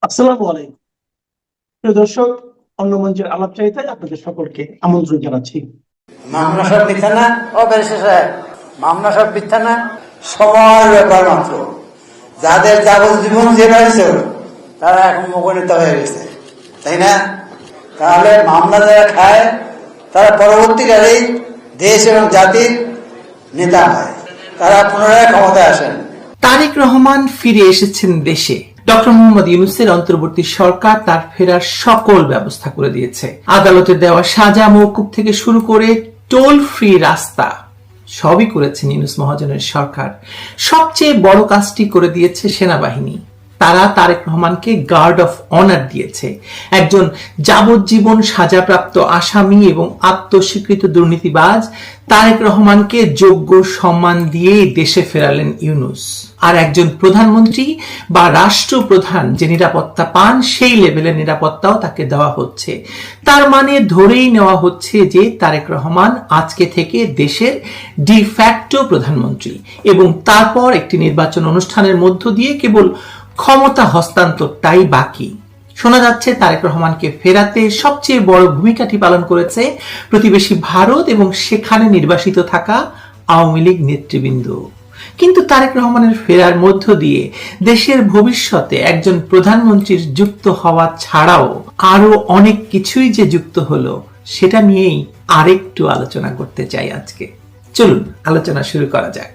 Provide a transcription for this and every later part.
আসসালামু আলাইকুম। প্রিয় দর্শক, অন্য মঞ্চের আলাপচারিতায় আপনাদের সকলকে আমন্ত্রণ জানাচ্ছি। মামলা সব মিথ্যা না? ও ব্যারিস্টার সাহেব, মামলা সব মিথ্যা না? সময়ের ব্যাপার মাত্র। যাদের যাবজ্জীবন জেল হয়েছে তারা এখন মুখনিত হয়ে গেছে, তাই না? তাহলে মামলা যারা খায় তারা পরবর্তীকালেই দেশ এবং জাতির নেতা হয়, তারা পুনরায় ক্ষমতায় আসেন। তারেক রহমান ফিরে এসেছেন দেশে। ডক্টর মোহাম্মদ ইউনূসের অন্তর্বর্তী সরকার তার ফেরার সকল ব্যবস্থা করে দিয়েছে। আদালতে দেওয়া সাজা মওকুফ থেকে শুরু করে টোল ফ্রি রাস্তা সবই করেছেন ইউনূস মহাজনের সরকার। সবচেয়ে বড় কাজটি করে দিয়েছে সেনাবাহিনী। তারা তারেক রহমানকে গার্ড অফ অনার দিয়েছে। একজন যাবজ্জীবন সাজাপ্রাপ্ত আসামি এবং আত্মস্বীকৃত দুর্নীতিবাজ তারেক রহমানকে যোগ্য সম্মান দিয়ে দেশে ফেরালেন ইউনূস। আর একজন প্রধানমন্ত্রী বা রাষ্ট্রপ্রধান যে নিরাপত্তা পান, সেই লেভেলের নিরাপত্তাও তাকে দেওয়া হচ্ছে। তার মানে ধরেই নেওয়া হচ্ছে যে তারেক রহমান আজকে থেকে দেশের ডিফ্যাক্টো প্রধানমন্ত্রী, এবং তারপর একটি নির্বাচন অনুষ্ঠানের মধ্য দিয়ে কেবল ক্ষমতা হস্তান্তরটাই বাকি। শোনা যাচ্ছে তারেক রহমানকে ফেরাতে সবচেয়ে বড় ভূমিকাটি পালন করেছে প্রতিবেশী ভারত এবং সেখানে নির্বাসিত থাকা আওয়ামী লীগ নেতৃবৃন্দ। কিন্তু তারেক রহমানের ফেরার মধ্য দিয়ে দেশের ভবিষ্যতে একজন প্রধানমন্ত্রীর যুক্ত হওয়া ছাড়াও আরো অনেক কিছুই যে যুক্ত হলো, সেটা নিয়েই আরেকটু আলোচনা করতে চাই আজকে। চলুন আলোচনা শুরু করা যাক।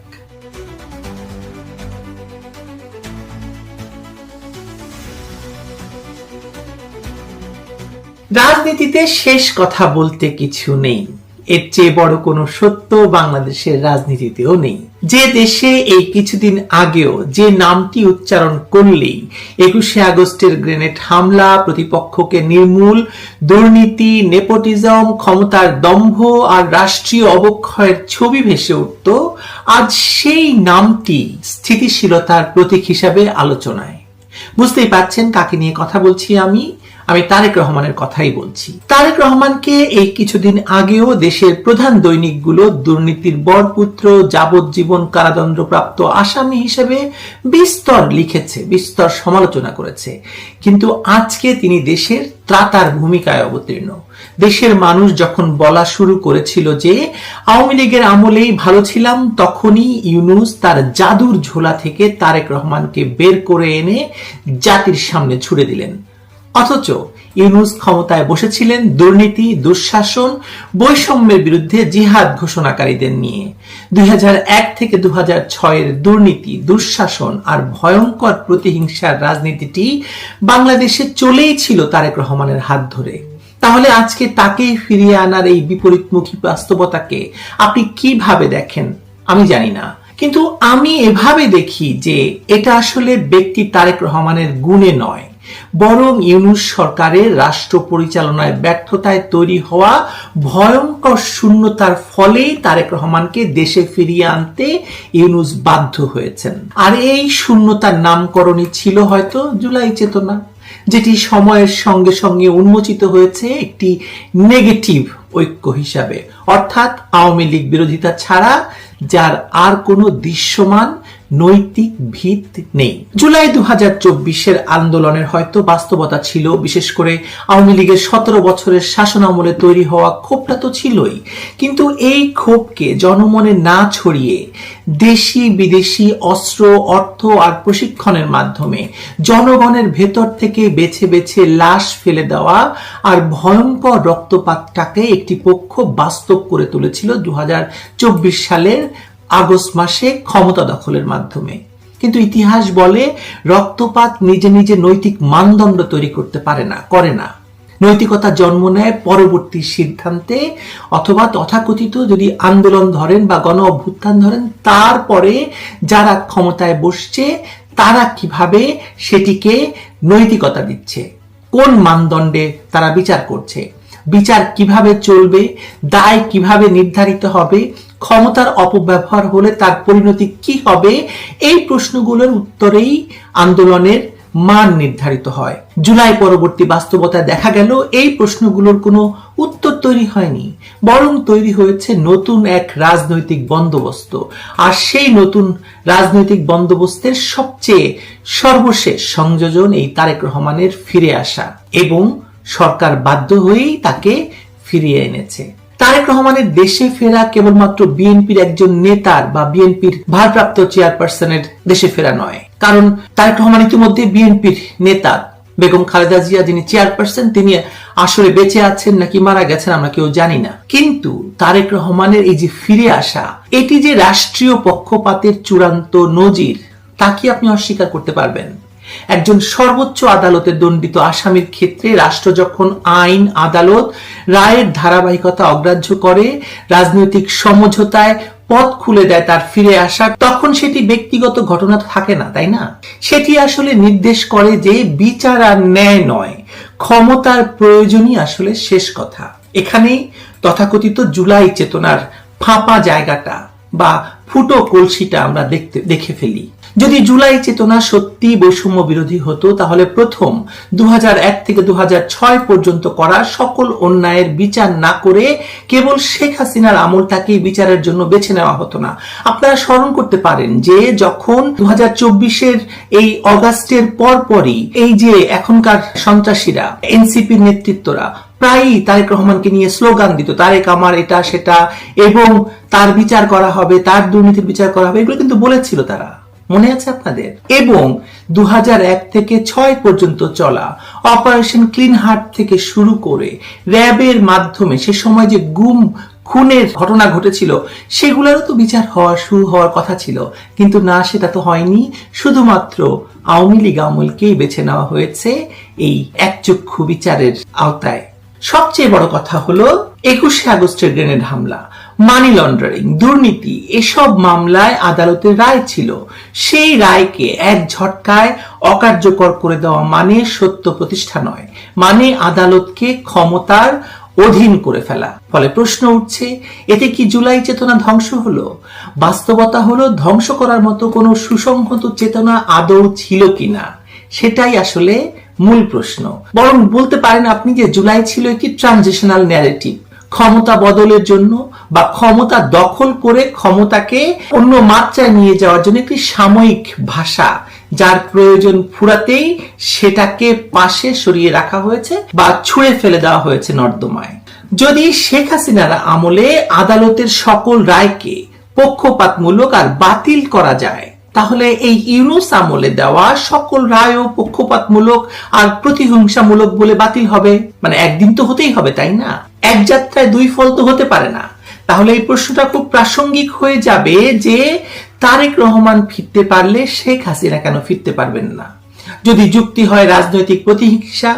রাজনীতিতে শেষ কথা বলতে কিছু নেই। এর চেয়ে বড় কোনো সত্য বাংলাদেশের রাজনীতিতেও নেই। যে দেশে এই কিছুদিন আগেও যে নামটি উচ্চারণ করলেই 21শে আগস্টের গ্রেনেড হামলা, প্রতিপক্ষকে নির্মূল, দুর্নীতি, নেপোটিজম, ক্ষমতার দম্ভ আর রাষ্ট্রীয় অবক্ষয়ের ছবি ভেসে উঠত, আজ সেই নামটি স্থিতিশীলতার প্রতীক হিসাবে আলোচনায়। বুঝতেই পারছেন কাকে নিয়ে কথা বলছি। আমি তারেক রহমানের কথাই বলছি। তারেক রহমানকে এই কিছুদিন আগেও দেশের প্রধান দৈনিকগুলো দুর্নীতির বরপুত্র, যাবজ্জীবন কারাদণ্ডপ্রাপ্ত আসামি হিসেবে বিস্তর লিখেছে, বিস্তর সমালোচনা করেছে। কিন্তু আজকে তিনি দেশের ত্রাতার ভূমিকায় অবতীর্ণ। দেশের মানুষ যখন বলা শুরু করেছিল যে আওয়ামী লীগের আমলেই ভালো ছিলাম, তখনই ইউনূস তার জাদুর ঝোলা থেকে তারেক রহমানকে বের করে এনে জাতির সামনে ছুড়ে দিলেন। অথচ ইউনূস ক্ষমতায় বসেছিলেন দুর্নীতি, দুঃশাসন, বৈষম্যের বিরুদ্ধে জিহাদ ঘোষণাকারীদের নিয়ে। 2001 থেকে 2006 দুর্নীতি, দুঃশাসন আর ভয়ঙ্কর প্রতিহিংসার রাজনীতিটি বাংলাদেশে চলেই ছিল তারেক রহমানের হাত ধরে। তাহলে আজকে তাকে ফিরিয়ে আনার এই বিপরীতমুখী বাস্তবতাকে আপনি কিভাবে দেখেন আমি জানি না, কিন্তু আমি এভাবে দেখি যে এটা আসলে ব্যক্তি তারেক রহমানের গুণে নয়, বরং ইউনূস সরকারের রাষ্ট্র পরিচালনায় ব্যর্থতায় তৈরি হওয়া ভয়ঙ্কর শূন্যতার ফলেই তারেক রহমানকে দেশে ফিরিয়ে আনতে ইউনূস বাধ্য হয়েছেন। আর এই শূন্যতার নামকরণই ছিল হয়তো জুলাই চেতনা, যেটি সময়ের সঙ্গে সঙ্গে উন্মোচিত হয়েছে একটি নেগেটিভ ঐক্য হিসাবে, অর্থাৎ আওয়ামী লীগ বিরোধিতা ছাড়া যার আর কোনো দৃশ্যমান নৈতিক ভিত নেই। জুলাই 2024 আন্দোলনের হয়তো বাস্তবতা ছিল, বিশেষ করে আওয়ামী লীগের 17 বছরের শাসন আমলে তৈরি হওয়া ক্ষোভটা তো ছিলই, কিন্তু এই ক্ষোভকে জনমনে না ছড়িয়ে দেশি বিদেশি অস্ত্র, অর্থ আর প্রশিক্ষণের মাধ্যমে জনগণের ভেতর থেকে বেছে বেছে লাশ ফেলে দেওয়া আর ভয়ঙ্কর রক্তপাতটাকে একটি পক্ষ বাস্তব করে তুলেছিল 2024 সালের আগস্ট মাসে ক্ষমতা দখলের মাধ্যমে। কিন্তু ইতিহাস বলে রক্তপাত নিজে নিজে নৈতিক মানদণ্ড তৈরি করতে পারে না, করে না। নৈতিকতা জন্ম নেয় পরবর্তী সিদ্ধান্তে, অথবা তথাকথিত যদি আন্দোলন ধরেন বা গণ অভ্যুত্থান ধরেন, তারপরে যারা ক্ষমতায় বসছে তারা কিভাবে সেটিকে নৈতিকতা দিচ্ছে, কোন মানদণ্ডে তারা বিচার করছে, বিচার কিভাবে চলবে, দায় কিভাবে নির্ধারিত হবে, ক্ষমতার অপব্যবহার হলে তার পরিণতি কি হবে, এই প্রশ্নগুলোর উত্তরেই আন্দোলনের মান নির্ধারিত হয়। জুলাই পরবর্তী বাস্তবতায় দেখা গেল এই প্রশ্নগুলোর কোনো উত্তর তৈরি হয়নি, বরং তৈরি হয়েছে নতুন এক রাজনৈতিক বন্দোবস্ত। আর সেই নতুন রাজনৈতিক বন্দোবস্তের সবচেয়ে সর্বশেষ সংযোজন এই তারেক রহমানের ফিরে আসা, এবং সরকার বাধ্য হয়েই তাকে ফিরিয়ে এনেছে। তারেক রহমানের দেশে ফেরা কেবলমাত্র বিএনপির একজন নেতার বা বিএনপির ভারপ্রাপ্ত চেয়ারপারসনের দেশে ফেরা নয়, কারণ তারেক রহমান ইতিমধ্যে বিএনপির নেতা বেগম খালেদা জিয়া যিনি চেয়ারপারসন, তিনি আসলে বেঁচে আছেন নাকি মারা গেছেন আমরা কেউ জানি না। কিন্তু তারেক রহমানের এই যে ফিরে আসা, এটি যে রাষ্ট্রীয় পক্ষপাতের চূড়ান্ত নজির, তা কি আপনি অস্বীকার করতে পারবেন? একজন সর্বোচ্চ আদালতে দণ্ডিত আসামির ক্ষেত্রে রাষ্ট্র যখন আইন আদালত রায়ের ধারাবাহিকতা অগ্রাহ্য করে রাজনৈতিক সমঝোতায় পথ খুলে দেয় তার ফিরে আসা, তখন সেটি ব্যক্তিগত ঘটনা থাকে না, তাই না? সেটি আসলে নির্দেশ করে যে বিচার আর ন্যায় নয়, ক্ষমতার প্রয়োজনই আসলে শেষ কথা। এখানেই তথাকথিত জুলাই চেতনার ফাঁপা জায়গাটা বা ফুটো কলসিটা আমরা দেখে ফেলি। যদি জুলাই চেতনা সত্যি বৈষম্য বিরোধী হতো, তাহলে প্রথম 2001 থেকে 2006 পর্যন্ত করা সকল অন্যায়ের বিচার না করে কেবল শেখ হাসিনার আমলটাকে বিচারের জন্য বেছে নেওয়া হতো না। আপনারা স্মরণ করতে পারেন যে যখন 2024-এর এই অগাস্টের পরপরই এই যে এখনকার সন্ত্রাসীরা, এনসিপির নেতৃত্বরা প্রায়ই তারেক রহমানকে নিয়ে স্লোগান দিত, তারেক আমার এটা সেটা, এবং তার বিচার করা হবে, তার দুর্নীতির বিচার করা হবে, এগুলো কিন্তু বলেছিল তারা, মনে আছে আপনাদের? এবং 2001 থেকে 6 পর্যন্ত চলা অপারেশন ক্লিন হার্ট থেকে শুরু করে র্যাবের মাধ্যমে সে সময় যে গুম খুনের ঘটনা ঘটেছিল, সেগুলোরও তো বিচার শুরু হওয়ার কথা ছিল, কিন্তু না, সেটা তো হয়নি। শুধুমাত্র আওয়ামী লীগ আমলকেই বেছে নেওয়া হয়েছে এই একচক্ষু বিচারের আওতায়। সবচেয়ে বড় কথা হলো 21শে আগস্টের গ্রেনেড হামলা, মানি লন্ডারিং, দুর্নীতি, এসব মামলায় আদালতের রায় ছিল। সেই রায়কে এক ঝটকায় অকার্যকর করে দেওয়া মানে সত্য প্রতিষ্ঠা নয়, মানে আদালতকে ক্ষমতার অধীন করে ফেলা। ফলে প্রশ্ন উঠছে, এতে কি জুলাই চেতনা ধ্বংস হলো? বাস্তবতা হলো ধ্বংস করার মতো কোনো সুসংহত চেতনা আদৌ ছিল কিনা, সেটাই আসলে মূল প্রশ্ন। বরং বলতে পারেন আপনি যে জুলাই ছিল একটি ট্রানজিশনাল ন্যারেটিভ, ক্ষমতা বদলের জন্য বা ক্ষমতা দখল করে ক্ষমতাকে অন্য মাত্রায় নিয়ে যাওয়ার জন্য একটি সাময়িক ভাষা, যার প্রয়োজন ফুরাতেই সেটাকে পাশে সরিয়ে রাখা হয়েছে বা ছুঁড়ে ফেলে দেওয়া হয়েছে নর্দমায়। যদি শেখ হাসিনার আমলে আদালতের সকল রায়কে পক্ষপাতমূলক আর বাতিল করা যায়, তাহলে এই ইউনূস আমলে দেওয়া সকল রায়ও পক্ষপাতমূলক আর প্রতিহিংসামূলক বলে বাতিল হবে। মানে একদিন তো হতেই হবে, তাই না? এক যাত্রায় দুই ফল তো হতে পারে না। তাহলে এই প্রশ্নটা খুব প্রাসঙ্গিক হয়ে যাবে যে তারেক রহমান ফিরতে পারলে শেখ হাসিনা কেন ফিরতে পারবেন না? যদি যুক্তি হয় রাজনৈতিক প্রতিহিংসা,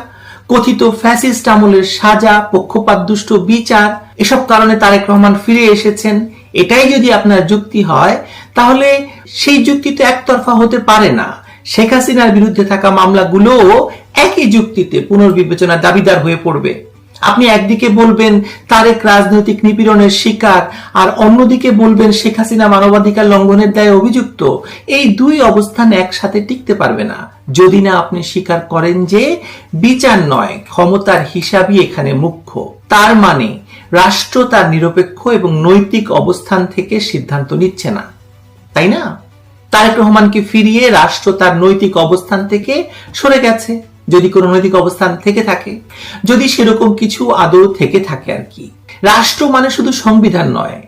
কথিত ফ্যাসিস্ট আমলের সাজা, পক্ষপাতদুষ্ট বিচার, এসব কারণে তারেক রহমান ফিরে এসেছেন, এটাই যদি আপনার যুক্তি হয়, তাহলে সেই যুক্তি তো একতরফা হতে পারে না। শেখ হাসিনার বিরুদ্ধে থাকা মামলাগুলো একই যুক্তিতে পুনর্বিবেচনার দাবিদার হয়ে পড়বে। আপনি একদিকে বলবেন তারেক রাজনৈতিক নিপীড়নের শিকার, আর অন্যদিকে বলবেন শেখ হাসিনা মানবাধিকার লঙ্ঘনের দায়ে অভিযুক্ত। এই দুই অবস্থান একসাথে টিকতে পারবে না যদি না আপনি স্বীকার করেন যে বিচার নয়, ক্ষমতার হিসাবই এখানে মুখ্য। তার মানে রাষ্ট্র তার নিরপেক্ষ এবং নৈতিক অবস্থান থেকে সিদ্ধান্ত নিচ্ছে না, তাই না? তারেক রহমানকে ফিরিয়ে রাষ্ট্র তার নৈতিক অবস্থান থেকে সরে গেছে, যদি কোনো নৈতিক অবস্থান থেকে থাকে, যদি সেরকম কিছু আদৌ থেকে থাকে আর কি। রাষ্ট্র মানে শুধু সংবিধান নয়,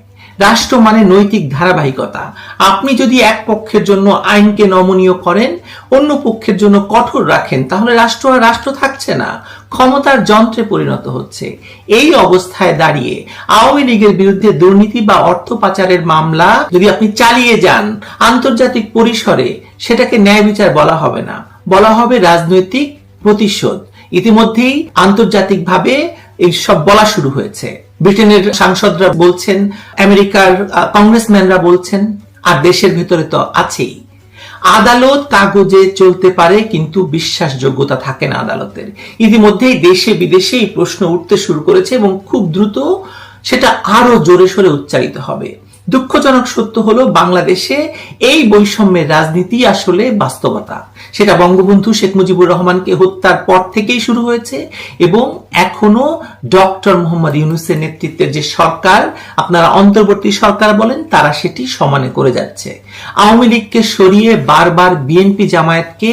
রাষ্ট্র মানে নৈতিক ধারাবাহিকতা। আপনি যদি এক পক্ষের জন্য আইনকে নমনীয় করেন, অন্য পক্ষের জন্য কঠোর রাখেন, তাহলে রাষ্ট্র আর রাষ্ট্র থাকছে না, ক্ষমতার যন্ত্রে পরিণত হচ্ছে। এই অবস্থায় দাঁড়িয়ে আওয়ামী লীগের বিরুদ্ধে দুর্নীতি বা অর্থ পাচারের মামলা যদি আপনি চালিয়ে যান আন্তর্জাতিক পরিসরে, সেটাকে ন্যায় বিচার বলা হবে না, বলা হবে রাজনৈতিক প্রতিশোধ। ইতিমধ্যেই আন্তর্জাতিকভাবে এই সব বলা শুরু হয়েছে। ব্রিটেনের সাংসদরা বলছেন, আমেরিকার কংগ্রেসম্যানরা বলছেন, আর দেশের ভেতরে তো আছেই। আদালত কাগজে চলতে পারে, কিন্তু বিশ্বাসযোগ্যতা থাকে না আদালতের। ইতিমধ্যেই দেশে বিদেশে এই প্রশ্ন উঠতে শুরু করেছে এবং খুব দ্রুত সেটা আরো জোরে সোরে উচ্চারিত হবে। দুঃখজনক সত্য হলো বাংলাদেশে এই বৈষম্যের রাজনীতি আসলে বাস্তবতা। সেটা বঙ্গবন্ধু শেখ মুজিবুর রহমানকে হত্যার পর থেকেই শুরু হয়েছে এবং এখনো ডক্টর মোহাম্মদ ইউনূসের নেতৃত্বের যে সরকার, আপনারা অন্তর্বর্তী সরকার বলেন, তারা সেটি সমানে করে যাচ্ছে। আওয়ামী লীগকে সরিয়ে বারবার বিএনপি জামায়াতকে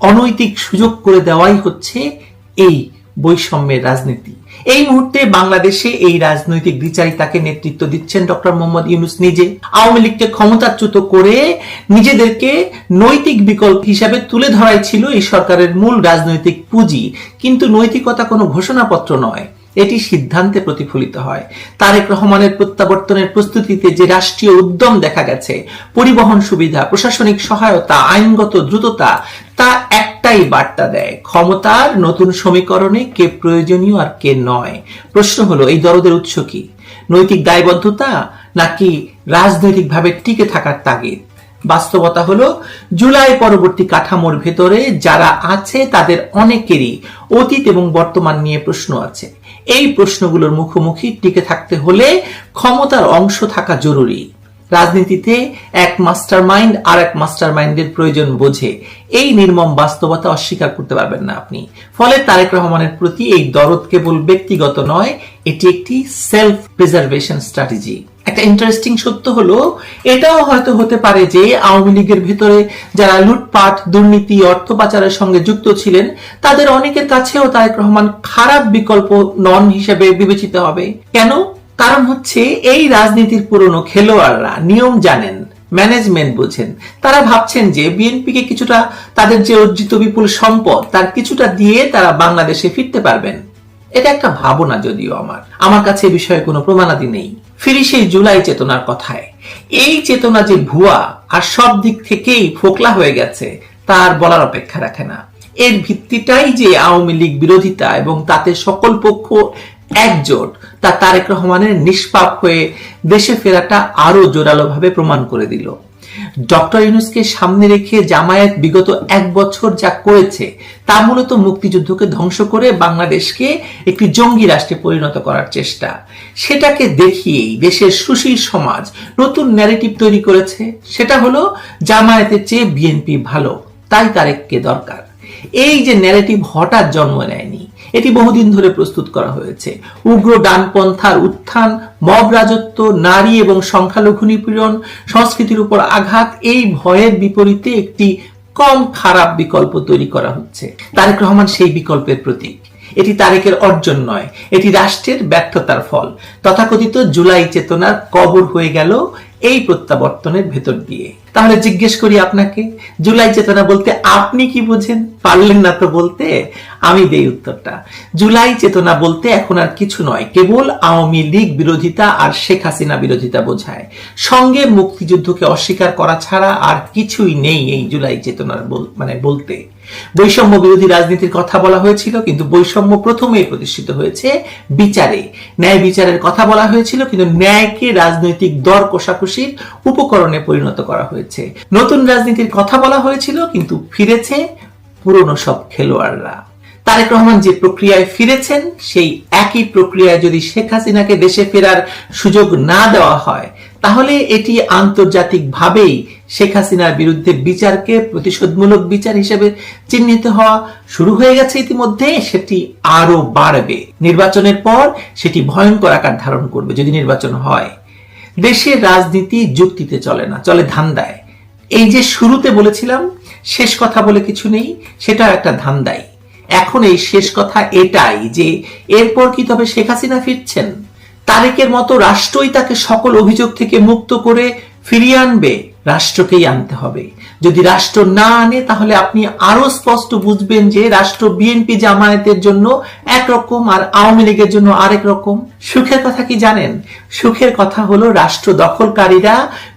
অনৈতিক সুযোগ করে দেওয়াই হচ্ছে এই বৈষম্যের রাজনীতি। এই মুহূর্তে বাংলাদেশে এই রাজনৈতিক বিচারিতাকে নেতৃত্ব দিচ্ছেন ডক্টর মোহাম্মদ ইউনূস নিজে। আওয়ামী লীগকে ক্ষমতাচ্যুত করে নিজেদেরকে নৈতিক বিকল্প হিসাবে তুলে ধরাই ছিল এই সরকারের মূল রাজনৈতিক পুঁজি, কিন্তু নৈতিকতা কোনো ঘোষণাপত্র নয়, এটি সিদ্ধান্তে প্রতিফলিত হয়। তারেক রহমানের প্রত্যাবর্তনের প্রস্তুতিতে যে রাষ্ট্রীয় উদ্যম দেখা গেছে, পরিবহন সুবিধা, প্রশাসনিক সহায়তা, আইনগত দ্রুততা, তা একটাই বার্তা দেয়, ক্ষমতার নতুন সমীকরণে কে প্রয়োজনীয় আর কে নয়। প্রশ্ন হলো, এই দরদের উৎস কি? নৈতিক দায়বদ্ধতা নাকি রাজনৈতিকভাবে টিকে থাকার তাগিদ? বাস্তবতা হলো, জুলাই পরবর্তী কাঠামোর ভেতরে যারা আছে তাদের অনেকেরই অতীত এবং বর্তমান নিয়ে প্রশ্ন আছে। এই প্রশ্নগুলোর মুখোমুখি টিকে থাকতে হলে ক্ষমতার অংশ থাকা জরুরি। রাজনীতিতে এক মাস্টার মাইন্ড আর এক মাস্টার মাইন্ডের প্রয়োজন বোঝে, এই নির্মম বাস্তবতা অস্বীকার করতে পারবেন না আপনি। ফলে তারেক রহমানের প্রতি এই দরদ কেবল ব্যক্তিগত নয়, এটি একটি সেলফ প্রিজার্ভেশন স্ট্র্যাটেজি। একটা ইন্টারেস্টিং সত্য হলো, এটাও হয়তো হতে পারে যে আওয়ামী লীগের ভেতরে যারা লুটপাট, দুর্নীতি, অর্থ পাচারের সঙ্গে যুক্ত ছিলেন, তাদের অনেকের কাছেও তারেক রহমান খারাপ বিকল্প নন হিসেবে বিবেচিত হবে। কেন? কারণ হচ্ছে, এই রাজনীতির পুরনো খেলোয়াড়রা নিয়ম জানেন, ম্যানেজমেন্ট বোঝেন। তারা ভাবছেন যে বিএনপিকে কিছুটা, তাদের যে অর্জিত বিপুল সম্পদ, তার কিছুটা দিয়ে তারা বাংলাদেশে ফিরতে পারবেন। এটা একটা ভাবনা, যদিও আমার কাছে এই বিষয়ে কোনো প্রমাণাদি নেই। ফিরি সেই জুলাই চেতনার কথায়। এই চেতনা যে ভুয়া আর সব দিক থেকেই ফোকলা হয়ে গেছে, তার বলার অপেক্ষা রাখে না। এর ভিত্তিটাই যে আওয়ামী লীগ বিরোধিতা এবং তাতে সকল পক্ষ একজোট, তা তারেক রহমানের নিষ্পাপ হয়ে দেশে ফেরাটা আরো জোরালোভাবে প্রমাণ করে দিল। ডক্টর ইউনূসকে সামনে রেখে জামায়াত বিগত 1 বছর যা করেছে, তা মূলত মুক্তিযুদ্ধকে ধ্বংস করে বাংলাদেশকে একটি জঙ্গি রাষ্ট্রে পরিণত করার চেষ্টা। সেটাকে দেখিয়েই দেশের সুশীল সমাজ নতুন ন্যারেটিভ তৈরি করেছে। সেটা হলো, জামায়াতের চেয়ে বিএনপি ভালো, তাই তারেককে দরকার। এই যে ন্যারেটিভ হঠাৎ জন্ম নেয়নি, এটি বহুদিন ধরে প্রস্তুত করা হয়েছে। উগ্র ডানপন্থার উত্থান, মব রাজত্ব, নারী এবং সংখ্যালঘু নিপীড়ন, সংস্কৃতির উপর আঘাত, এই ভয়ের বিপরীতে একটি কম খারাপ বিকল্প তৈরি করা হচ্ছে। তারেক রহমান সেই বিকল্পের প্রতীক। এটি তারেকের অর্জন নয়, এটি রাষ্ট্রের ব্যর্থতার ফল। তথাকথিত জুলাই চেতনার কবর হয়ে গেল এই প্রত্যাবর্তনের ভেতর দিয়ে। তাহলে জিজ্ঞেস করি আপনাকে, জুলাই চেতনা বলতে আপনি কি বোঝেন? পারলেন না তো বলতে, আমি দেই উত্তরটা। জুলাই চেতনা বলতে এখন আর কিছু নয়, কেবল আওয়ামী লীগ বিরোধিতা আর শেখ হাসিনা বিরোধিতা বোঝায়। সঙ্গে মুক্তিযুদ্ধকে অস্বীকার করা ছাড়া আর কিছুই নেই এই জুলাই চেতনার বলতে। বৈষম্য বিরোধী রাজনীতির কথা বলা হয়েছিল, কিন্তু বৈষম্য প্রথমেই প্রতিষ্ঠিত হয়েছে বিচারে। ন্যায় বিচারের কথা বলা হয়েছিল, কিন্তু ন্যায়কে রাজনৈতিক দর কষাকষির উপকরণে পরিণত করা হয়েছে। নতুন রাজনীতির কথা বলা হয়েছিল, কিন্তু ফিরেছে পুরনো সব খেলোয়াড়রা। তারেক রহমান যে প্রক্রিয়ায় ফিরেছেন, সেই একই প্রক্রিয়ায় যদি শেখ হাসিনাকে দেশে ফেরার সুযোগ না দেওয়া হয়, তাহলে এটি আন্তর্জাতিকভাবেই শেখ হাসিনার বিরুদ্ধে বিচারকে প্রতিশোধমূলক বিচার হিসেবে চিহ্নিত হওয়া শুরু হয়ে গেছে ইতিমধ্যে। সেটি আরো বাড়বে। নির্বাচনের পর সেটি ভয়ঙ্কর আকার ধারণ করবে যদি নির্বাচন হয়। দেশের রাজনীতি যুক্তিতে চলে না, চলে ধান্দায়। এই যে শুরুতে বলেছিলাম শেষ কথা বলে কিছু নেই, সেটা একটা ধান্দাই। এখন এই শেষ কথা এটাই যে এরপর কি তবে শেখ হাসিনা ফিরছেন? তারেকের মতো রাষ্ট্রই তাকে সকল অভিযোগ থেকে মুক্ত করে ফিরিয়ে আনবে? রাষ্ট্রকেই আনতে হবে। যদি রাষ্ট্র না আনে, তাহলে আপনি আরো স্পষ্ট বুঝবেন যে রাষ্ট্র বিএনপি জামায়াতের জন্য একরকম আর আওয়ামী লীগের জন্য আরেক রকম। সুখের কথা কি জানেন? সুখের কথা হলো, রাষ্ট্র দখলকারীরা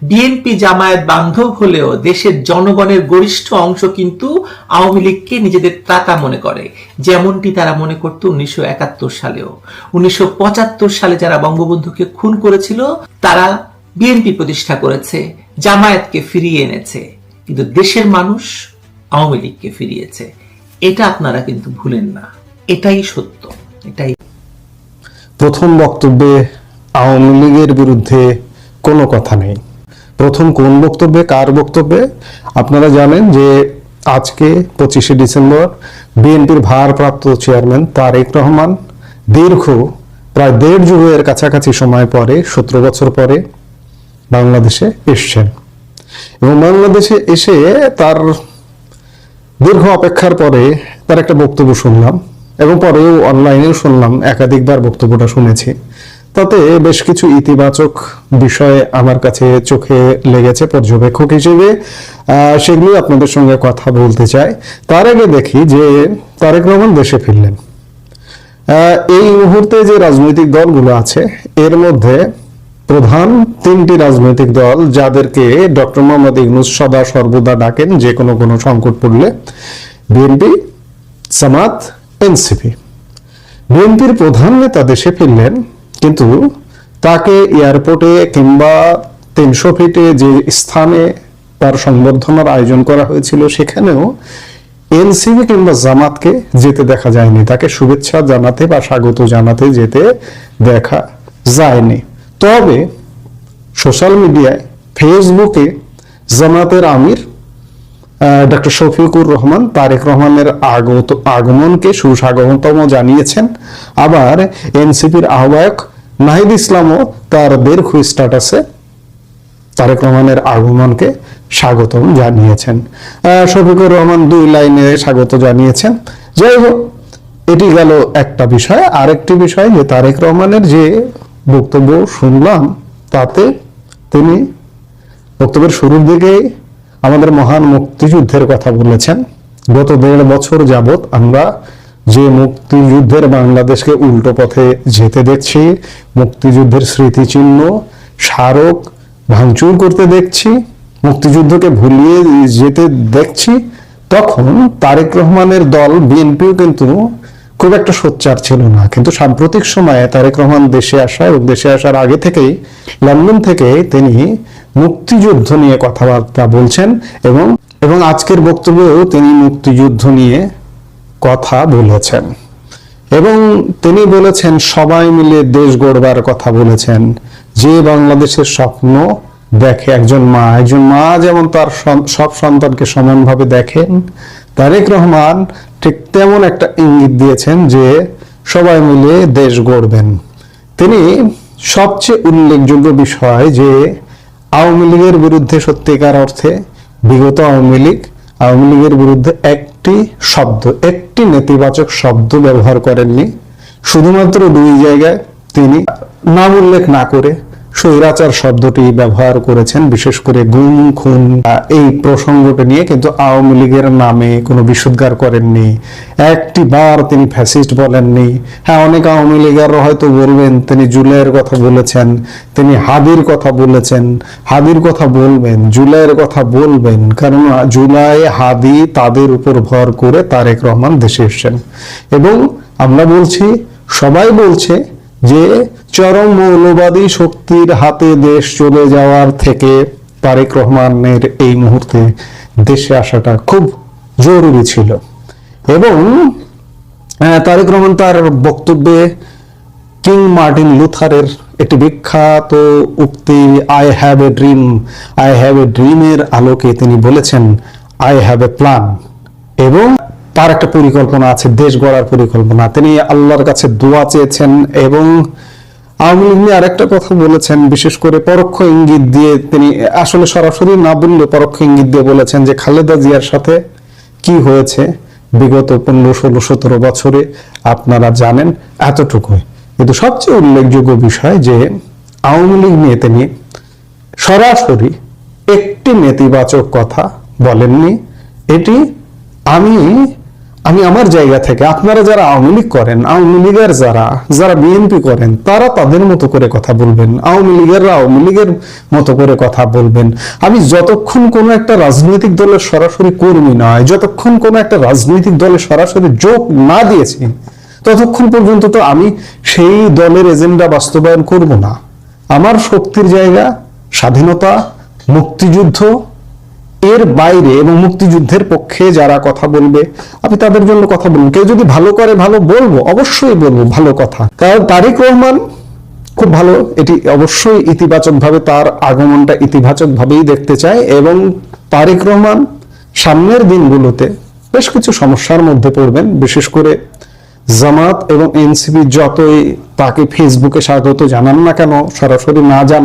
বিএনপি জামায়াত বান্ধব হলেও দেশের জনগণের গরিষ্ঠ অংশ কিন্তু আওয়ামী লীগকে নিজেদের ত্রাতা মনে করে, যেমনটি তারা মনে করত 1971 সালেও। 1975 সালে যারা বঙ্গবন্ধুকে খুন করেছিল, তারা বিএনপি প্রতিষ্ঠা করেছে, জামায়াতকে ফিরিয়ে এনেছে, কিন্তু দেশের মানুষ আওয়ামী লীগকে ফিরিয়েছে। এটা আপনারা কিন্তু ভুলেন না, এটাই সত্য। এটাই প্রথম বক্তব্যে আওয়ামী লীগের বিরুদ্ধে কোনো কথা নেই। প্রথম কোন বক্তব্যে, কার বক্তব্যে? আপনারা জানেন যে আজকে 25শে ডিসেম্বর বিএনপির ভারপ্রাপ্ত চেয়ারম্যান তারেক রহমান দীর্ঘ প্রায় 1.5 যুগের কাছাকাছি সময় পরে, 17 বছর পরে বাংলাদেশে এসছেন এবং বাংলাদেশে এসে তার দীর্ঘ অপেক্ষার পরে তার একটা বক্তব্য শুনলাম এবং পরেও অনলাইনেও শুনলাম, একাধিকবার বক্তব্যটা শুনেছি। তাতে বেশ কিছু ইতিবাচক বিষয় আমার কাছে চোখে লেগেছে পর্যবেক্ষক হিসেবে, সেগুলো আপনাদের সঙ্গে কথা বলতে চাই। তার আগে দেখি যে তারেক রহমান দেশে ফিরলেন। এই মুহূর্তে যে রাজনৈতিক দলগুলো আছে এর মধ্যে প্রধান 3টি রাজনৈতিক দল, যাদেরকে ডক্টর মোহাম্মদ ইউনূস সদা সর্বদা ডাকেন যে কোনো সংকট পড়লে, বিএনপি, জামাত, এনসিপি। বিএনপির প্রধান নেতা দেশে ফিরলেন, কিন্তু তাকে এয়ারপোর্টে কিংবা 300 ফিটে যে স্থানে তার সংবর্ধনার আয়োজন করা হয়েছিল সেখানেও এনসিপি কিংবা জামাতকে যেতে দেখা যায়নি, তাকে শুভেচ্ছা জানাতে বা স্বাগত জানাতে যেতে দেখা যায়নি। তবে সোশ্যাল মিডিয়ায়, ফেসবুকে জামাতের আমির ডক্টর শফিকুর রহমান তারেক রহমানের আগমনকে সুস্বাগতম জানিয়েছেন। আবার এনসিপির আহ্বায়ক নাহিদ ইসলামও তার দীর্ঘ স্ট্যাটাসে তারেক রহমানের আগমনকে স্বাগতম জানিয়েছেন। শফিকুর রহমান 2 লাইনে স্বাগত জানিয়েছেন। যাই হোক, এটি গেল একটা বিষয়। আরেকটি বিষয় যে তারেক রহমানের যে বক্তব্য শুনলাম, তাতে তিনি বক্তব্যের শুরুর দিকে আমাদের মহান মুক্তিযুদ্ধের কথা বলেছেন। গত 1.5 বছর যাবত আমরা যে মুক্তিযুদ্ধের বাংলাদেশকে উল্টো পথে যেতে দেখছি, মুক্তিযুদ্ধের স্মৃতিচিহ্ন, স্মারক ভাঙচুর করতে দেখছি, মুক্তিযুদ্ধকে ভুলিয়ে যেতে দেখছি, তখন তারেক রহমানের দল বিএনপিও কিন্তু খুব একটা সোচ্চার ছিল না। কিন্তু সাম্প্রতিক সময়ে তারেক রহমান দেশে আসা এবং দেশে আসার আগে থেকেই লন্ডন থেকে তিনি মুক্তিযুদ্ধ নিয়ে কথাবার্তা বলছেন এবং আজকের বক্তব্যেও তিনি মুক্তিযুদ্ধ নিয়ে কথা বলেছেন এবং তিনি বলেছেন সবাই মিলে দেশ গড়বার কথা বলেছেন। যে বাংলাদেশের স্বপ্ন দেখে একজন মা যেমন তার সব সন্তানকে সমানভাবে দেখেন, তারেক রহমান ঠিক তেমন একটা ইঙ্গিত দিয়েছেন যে সবাই মিলে দেশ গড়বেন। তিনি সবচেয়ে উল্লেখযোগ্য বিষয় যে আওয়ামী লীগের বিরুদ্ধে সত্যিকার অর্থে বিগত আওয়ামী লীগের বিরুদ্ধে একটি নেতিবাচক শব্দ ব্যবহার করেননি। শুধুমাত্র 2 জায়গায় তিনি নাম উল্লেখ না করে স্বৈরাচার শব্দটি ব্যবহার করেছেন, বিশেষ করে গুম খুন এই প্রসঙ্গটা নিয়ে, কিন্তু আওয়ামী লীগের নামে কোনো বিশুদ্ধার করেননি। একটি বার তিনি ফ্যাসিস্ট বলেননি। হ্যাঁ, অনেক আওয়ামী লীগাররা হয়তো বলবেন তিনি জুলাইয়ের কথা বলেছেন, তিনি হাদির কথা বলেছেন। হাদির কথা বলবেন, জুলাইয়ের কথা বলবেন, কারণ জুলাই হাদি তাদের উপর ভর করে তারেক রহমান দেশে এসেছেন। এবং আমরা বলছি, সবাই বলছে যে চরম মৌলবাদী শক্তির হাতে দেশ চলে যাওয়ার থেকে তারেক রহমানের এই মুহূর্তে দেশে আসাটা খুব জরুরি ছিল। এবং তারেক রহমান তার বক্তব্যে কিং মার্টিন লুথারের একটি বিখ্যাত উক্তি আই হ্যাভ এ ড্রিমের আলোকে তিনি বলেছেন আই হ্যাভ এ প্ল্যান, এবং তার একটা পরিকল্পনা আছে, দেশ গড়ার পরিকল্পনা। তিনি আল্লাহর কাছে দোয়া চেয়েছেন এবং আওয়ামী লীগ নিয়ে আরেকটা কথা বলেছেন, বিশেষ করে পরোক্ষ ইঙ্গিত দিয়ে। তিনি আসলে সরাসরি না বললে পরোক্ষ ইঙ্গিত দিয়ে বলেছেন যে খালেদা জিয়ার সাথে কি হয়েছে বিগত 15, 16, 17 বছরে আপনারা জানেন, এতটুকুই। কিন্তু সবচেয়ে উল্লেখযোগ্য বিষয় যে আওয়ামী লীগ নিয়ে তিনি সরাসরি একটি নেতিবাচক কথা বলেননি। এটি আমি আমার জায়গা থেকে, আপনারা যারা আওয়ামী লীগ করেন, আওয়ামী লীগের যারা বিএনপি করেন, তারা তাদের মতো করে কথা বলবেন, আওয়ামী লীগেররা আওয়ামী লীগের মতো করে কথা বলবেন। আমি যতক্ষণ কোনো একটা রাজনৈতিক দলের সরাসরি কর্মী নয়, যতক্ষণ কোনো একটা রাজনৈতিক দলে সরাসরি যোগ না দিয়েছি, ততক্ষণ পর্যন্ত তো আমি সেই দলের এজেন্ডা বাস্তবায়ন করব না। আমার শক্তির জায়গা স্বাধীনতা, মুক্তিযুদ্ধ, এর বাইরে এবং মুক্তিযুদ্ধের পক্ষে যারা কথা বলবে আমি তাদের জন্য কথা বলবো। কেউ যদি ভালো করে ভালো বলবো, অবশ্যই বলবো ভালো কথা। কারণ তারেক রহমান খুব ভালো, এটি অবশ্যই ইতিবাচকভাবে, তার আগমনটা ইতিবাচকভাবেই দেখতে চায়। এবং তারেক রহমান সামনের দিনগুলোতে বেশ কিছু সমস্যার মধ্যে পড়বেন, বিশেষ করে জামাত এবং এনসিপি যতই তাকে ফেসবুকে স্বাগত জানান না কেন, সরাসরি না যান,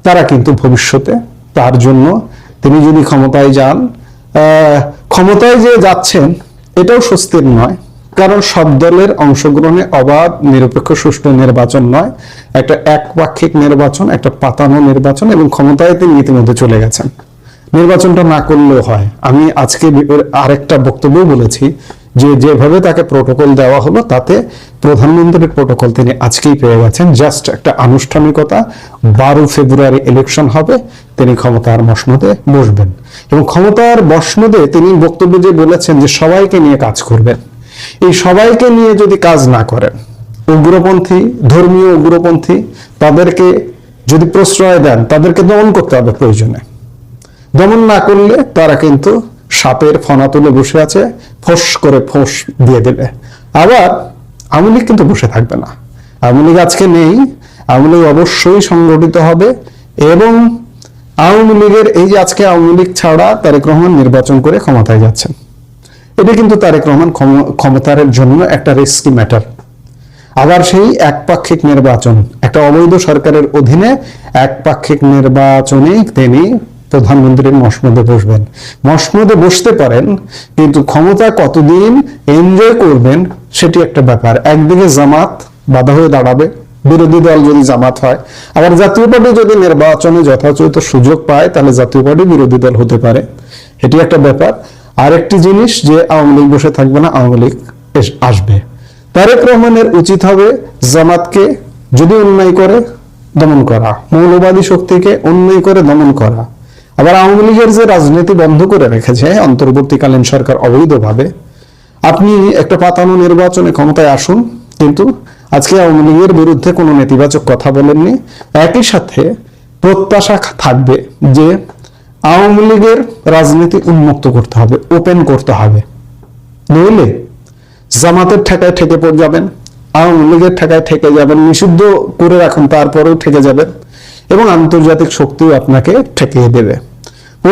তারা কিন্তু ভবিষ্যতে তার জন্য, তিনি যদি ক্ষমতায় যান, ক্ষমতায় যে যাচ্ছেন এটাও স্বস্তির নয়, কারণ সব দলের অংশগ্রহণে অবাধ নিরপেক্ষ সুষ্ঠু নির্বাচন নয়, একটা একপাক্ষিক নির্বাচন, একটা পাতানো নির্বাচন, এবং ক্ষমতায় তিনি ইতিমধ্যে চলে গেছেন। নির্বাচনটা না করলেও হয়। আমি আজকে আরেকটা বক্তব্য বলেছি যে যেভাবে তাকে প্রোটোকল দেওয়া হলো, তাতে প্রধানমন্ত্রীর প্রোটোকল তিনি আজকেই পেয়ে গেছেন। জাস্ট একটা আনুষ্ঠানিকতা, 12 ফেব্রুয়ারি ইলেকশন হবে, তিনি ক্ষমতার মসনদে বসবেন। এবং ক্ষমতার মসনদে তিনি বক্তব্যে যে বলেছেন যে সবাইকে নিয়ে কাজ করবেন, এই সবাইকে নিয়ে যদি কাজ না করেন, উগ্রপন্থী, ধর্মীয় উগ্রপন্থী, তাদেরকে যদি প্রশ্রয় দেন, তাদেরকে দমন করতে হবে প্রয়োজনে। দমন না করলে তারা কিন্তু সাপের ফনা তুলে বসে আছে, ফোঁস করে ফোঁস দিয়ে দেবে। আবার আওয়ামী লীগ কিন্তু বসে থাকবে না। আওয়ামী লীগ আজকে নেই, আওয়ামী লীগ অবশ্যই সংগঠিত হবে। এবং আওয়ামী লীগের এই যে আজকে আওয়ামী লীগ ছাড়া তারেক রহমান নির্বাচন করে ক্ষমতায় যাচ্ছেন, এটা কিন্তু তারেক রহমান ক্ষমতার জন্য একটা রিস্কি ম্যাটার। আবার সেই একপাক্ষিক নির্বাচন, একটা অবৈধ সরকারের অধীনে একপাক্ষিক নির্বাচনে তিনি প্রধানমন্ত্রীর মসনদে বসবেন। মসনদে বসতে পারেন, কিন্তু ক্ষমতা কতদিন এনজয় করবেন সেটি একটা ব্যাপার। একদিকে জামাত বাধা হয়ে দাঁড়াবে, বিরোধী দল যদি জামাত হয়, আবার জাতীয় পার্টি যদি নির্বাচনে যথাযথ সুযোগ পায়, তাহলে জাতীয় পার্টি বিরোধী দল হতে পারে, এটি একটা ব্যাপার। আরেকটি জিনিস যে আওয়ামী লীগ বসে থাকবে না, আওয়ামী লীগ আসবে। তারেক রহমানের উচিত হবে জামাতকে যদি অন্যায় করে দমন করা, মৌলবাদী শক্তিকে অন্যায় করে দমন করা। আবার আওয়ামী লীগের যে রাজনীতি বন্ধ করে রেখেছে অন্তর্বর্তীকালীন সরকার অবৈধভাবে, আপনি একটা পাতানো নির্বাচনে ক্ষমতায় আসুন, কিন্তু আজকে আওয়ামী লীগের বিরুদ্ধে কোনো নেতিবাচক কথা বলেননি। একই সাথে প্রত্যাশা থাকবে যে আওয়ামী লীগের রাজনীতি উন্মুক্ত করতে হবে, ওপেন করতে হবে, নইলে জামাতের ঠেকায় ঠেকে পড়ে যাবেন, আওয়ামী লীগের ঠেকায় ঠেকে যাবেন, নিষিদ্ধ করে রাখুন তারপরেও ঠেকে যাবেন, এবং আন্তর্জাতিক শক্তিও আপনাকে ঠেকিয়ে দেবে।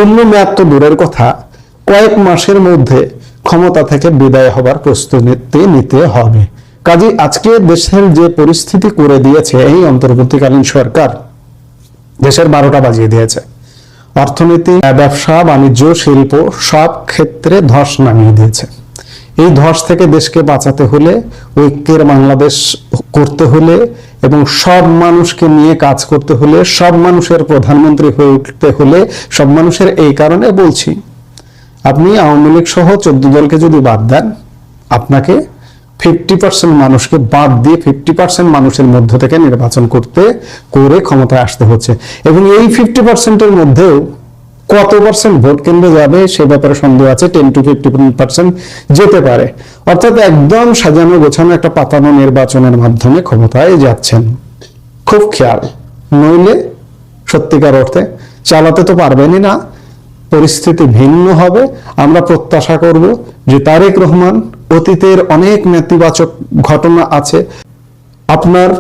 অন্য মেয়াদ তো দূরের কথা, কয়েক মাসের মধ্যে ক্ষমতা থেকে বিদায় হবার প্রস্তুতি নিতে হবে। কাজে আজকে দেশের যে পরিস্থিতি করে দিয়েছে এই অন্তর্বর্তীকালীন সরকার, দেশের 12টা বাজিয়ে দিয়েছে। অর্থনীতি, ব্যবসা বাণিজ্য, শিল্প সব ক্ষেত্রে ধস নামিয়ে দিয়েছে। এই ধস থেকে দেশকে বাঁচাতে হলে, ঐক্যের বাংলাদেশ করতে হলে, এবং সব মানুষকে নিয়ে কাজ করতে হলে, সব মানুষের প্রধানমন্ত্রী হয়ে উঠতে হলে, সব মানুষের, এই কারণে বলছি, আপনি আওয়ামী লীগ সহ 14 দলকে যদি বাদ দেন, আপনাকে 50% মানুষকে বাদ দিয়ে 50% মানুষের মধ্য থেকে নির্বাচন করে ক্ষমতায় আসতে হচ্ছে। এবং এই 50%-এর মধ্যেও কত পার্সেন্ট ভোট কেন্দ্রে যাবে সে ব্যাপারে সন্দেহ আছে। 10 to 50% যেতে পারে। অর্থাৎ একদম সাজানো গোছানো একটা পাতানো নির্বাচনের মাধ্যমে ক্ষমতায় যাচ্ছেন। খুব খেয়াল, নইলে সত্যিকার অর্থে চালাতে তো পারবেনই না, পরিস্থিতি ভিন্ন হবে। আমরা প্রত্যাশা করব যে তারেক রহমান, অতীতের অনেক নেতিবাচক ঘটনা আছে, আপনার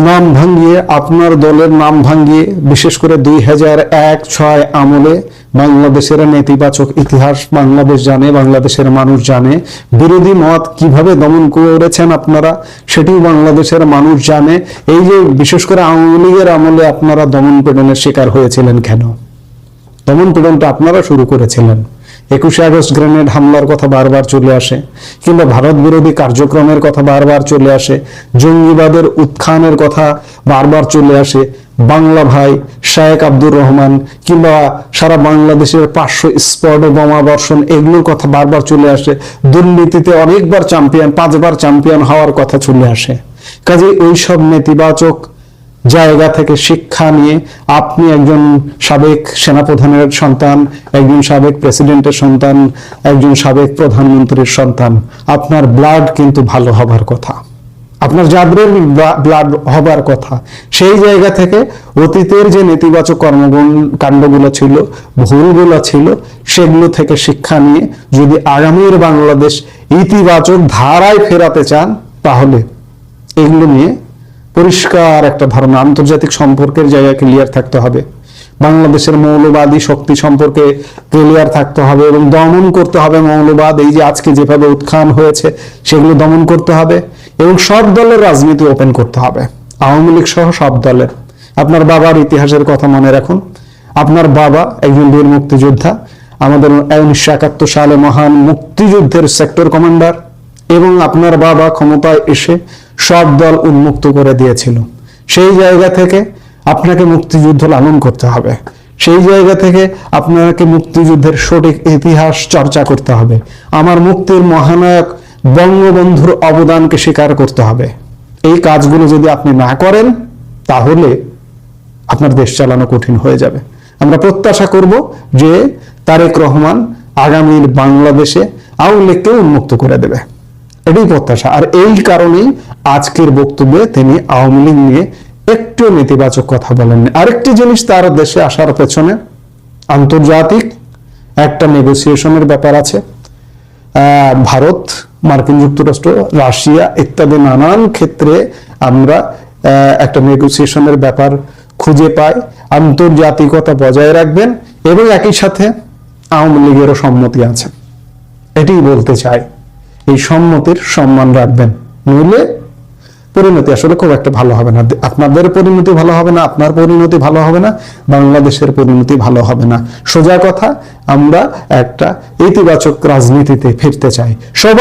নাম ভাঙিয়ে, আপনার দলের নাম ভাঙিয়ে, বিশেষ করে 2001-06 আমলে বাংলাদেশের নেতিবাচক ইতিহাস বাংলাদেশ জানে, বাংলাদেশের মানুষ জানে। বিরোধী মত কিভাবে দমন করেছেন আপনারা, সেটিও বাংলাদেশের মানুষ জানে। এই যে বিশেষ করে আওয়ামী লীগের আমলে আপনারা দমন পীড়নের শিকার হয়েছিলেন কেন? দমন পীড়নটা আপনারা শুরু করেছিলেন। 21শে আগস্ট গ্রেনেড হামলার কথা বারবার চলে আসে, কিংবা ভারত বিরোধী কার্যক্রমের কথা বারবার চলে আসে, জঙ্গিবাদের উত্থানের কথা বারবার চলে আসে। বাংলা ভাই, শায়েক আব্দুর রহমান, কিংবা সারা বাংলাদেশের 500 স্পট বোমা বর্ষণ, এগুলোর কথা বারবার চলে আসে। দুর্নীতিতে অনেকবার চ্যাম্পিয়ন, 5বার চ্যাম্পিয়ন হওয়ার কথা চলে আসে। কাজে ওইসব নেতিবাচক জায়গা থেকে শিক্ষা নিয়ে আপনি একজন সাবেক সেনাপ্রধানের সন্তান, একজন সাবেক প্রেসিডেন্টের সন্তান, একজন সাবেক প্রধানমন্ত্রীর সন্তান, আপনার ব্লাড কিন্তু ভালো হবার কথা, আপনার জাদরের ব্লাড হবার কথা। সেই জায়গা থেকে অতীতের যে নেতিবাচক কর্মকাণ্ডগুলো ছিল, ভুলগুলো ছিল, সেগুলো থেকে শিক্ষা নিয়ে যদি আগামীর বাংলাদেশ ইতিবাচক ধারায় ফেরাতে চান, তাহলে এগুলো নিয়ে পরিষ্কার একটা ধারণা, আন্তর্জাতিক সম্পর্কের জায়গায় ক্লিয়ার থাকতে হবে, বাংলাদেশের মৌলবাদী শক্তি সম্পর্কে ক্লিয়ার থাকতে হবে এবং দমন করতে হবে মৌলবাদ। এই যে আজকে যেভাবে উত্থান হয়েছে সেগুলো দমন করতে হবে এবং সব দলের রাজনীতি ওপেন করতে হবে, আওয়ামী লীগ সহ সব দলের। আপনার বাবার ইতিহাসের কথা মনে রাখুন, আপনার বাবা একজন বীর মুক্তিযোদ্ধা, আমাদের 1971 সালে মহান মুক্তিযুদ্ধের সেক্টর কমান্ডার, এবং আপনার বাবা ক্ষমতায় এসে সব দল উন্মুক্ত করে দিয়েছিল। সেই জায়গা থেকে আপনাকে মুক্তিযুদ্ধ লালন করতে হবে, সেই জায়গা থেকে আপনাকে মুক্তিযুদ্ধের সঠিক ইতিহাস চর্চা করতে হবে, আমার মুক্তির মহানায়ক বঙ্গবন্ধুর অবদানকে স্বীকার করতে হবে। এই কাজগুলো যদি আপনি না করেন তাহলে আপনার দেশ চালানো কঠিন হয়ে যাবে। আমরা প্রত্যাশা করব যে তারেক রহমান আগামীর বাংলাদেশে আওয়ামী লীগকে উন্মুক্ত করে দেবে, এটাই প্রত্যাশা। আর এই কারণেই আজকের বক্তব্যে তিনি আওয়ামী লীগ নিয়ে একটু নেতিবাচক কথা বলেননি। আরেকটি জিনিস, তার দেশে আসার পেছনে আন্তর্জাতিক একটা নেগোসিয়েশনের ব্যাপার আছে। ভারত, মার্কিন যুক্তরাষ্ট্র, রাশিয়া ইত্যাদি নানান ক্ষেত্রে আমরা একটা নেগোসিয়েশনের ব্যাপার খুঁজে পাই। আন্তর্জাতিকতা বজায় রাখবেন এবং একই সাথে আওয়ামী লীগেরও সম্মতি আছে, এটাই বলতে চাই। এই সম্মতির সম্মান রাখবেন, নইলে পরিণতি আসলে খুব একটা ভালো হবে না। আপনাদের পরিণতি ভালো হবে না, আপনার পরিণতি ভালো হবে না, বাংলাদেশের পরিণতি ভালো হবে না। সোজা কথা, আমরা একটা ইতিবাচক রাজনীতিতে ফিরতে চাই। সবাই